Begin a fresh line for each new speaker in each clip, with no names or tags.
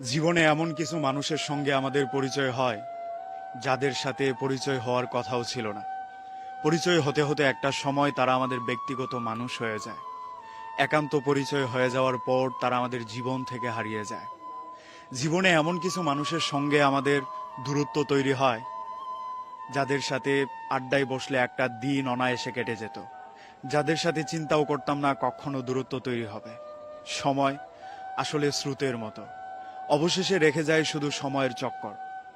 জীবনে এমন কিছু মানুষের সঙ্গে আমাদের পরিচয় হয় যাদের সাথে পরিচয় হওয়ার কথাও ছিল না। পরিচয় হতে হতে একটা সময় তারা আমাদের ব্যক্তিগত মানুষ হয়ে যায়। একান্ত পরিচয় হয়ে যাওয়ার পর তারা আমাদের জীবন থেকে হারিয়ে যায়। জীবনে এমন কিছু মানুষের সঙ্গে আমাদের দূরত্ব তৈরি হয় যাদের সাথে আড্ডায় বসলে একটা দিন অনায়াসে কেটে যেত, যাদের সাথে চিন্তাও করতাম না কখনো দূরত্ব তৈরি হবে। সময় আসলে স্রোতের মতো, অবশেষে রেখে যায় শুধু সময়ের চক্কর,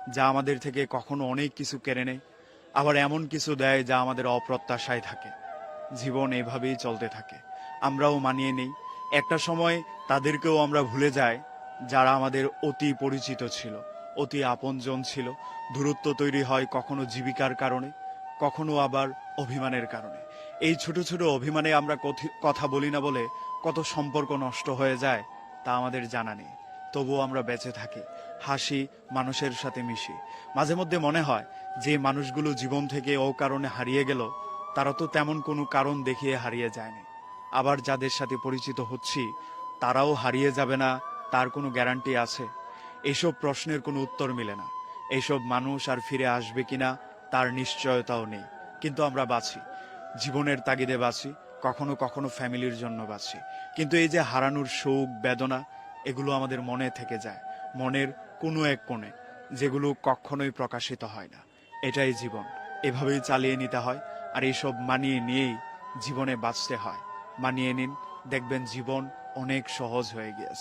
যা আমাদের থেকে কখনো অনেক কিছু কেড়ে নেয়, আবার এমন কিছু দেয় যা আমাদের অপ্রত্যাশায় থাকে। জীবন এভাবেই চলতে থাকে, আমরাও মানিয়ে নেই। একটা সময় তাদেরকেও আমরা ভুলে যাই যারা আমাদের অতি পরিচিত ছিল, অতি আপনজন ছিল। দূরত্ব তৈরি হয় কখনো জীবিকার কারণে, কখনো আবার অভিমানের কারণে। এই ছোট ছোট অভিমানে আমরা কথা বলি না বলে কত সম্পর্ক নষ্ট হয়ে যায় তা আমাদের জানা নেই। তবুও আমরা বেঁচে থাকি, হাসি, মানুষের সাথে মিশি। মাঝে মধ্যে মনে হয় যে মানুষগুলো জীবন থেকে ও কারণে হারিয়ে গেল, তারা তো তেমন কোনো কারণ দেখিয়ে হারিয়ে যায়নি। আবার যাদের সাথে পরিচিত হচ্ছি তারাও হারিয়ে যাবে না, তার কোনো গ্যারান্টি আছে? এইসব প্রশ্নের কোনো উত্তর মিলে না। এইসব মানুষ আর ফিরে আসবে কিনা তার নিশ্চয়তাও নেই। কিন্তু আমরা বাঁচি, জীবনের তাগিদে বাঁচি, কখনো কখনো ফ্যামিলির জন্য বাঁচি। কিন্তু এই যে হারানোর শোক, বেদনা, এগুলো আমাদের মনে থেকে যায়, মনের কোনো এক কোণে, যেগুলো কখনোই প্রকাশিত হয় না। এটাই জীবন, এভাবেই চালিয়ে নিতে হয়। আর এইসব মানিয়ে নিয়েই জীবনে বাঁচতে হয়। মানিয়ে নিন, দেখবেন জীবন অনেক সহজ হয়ে গিয়েছে।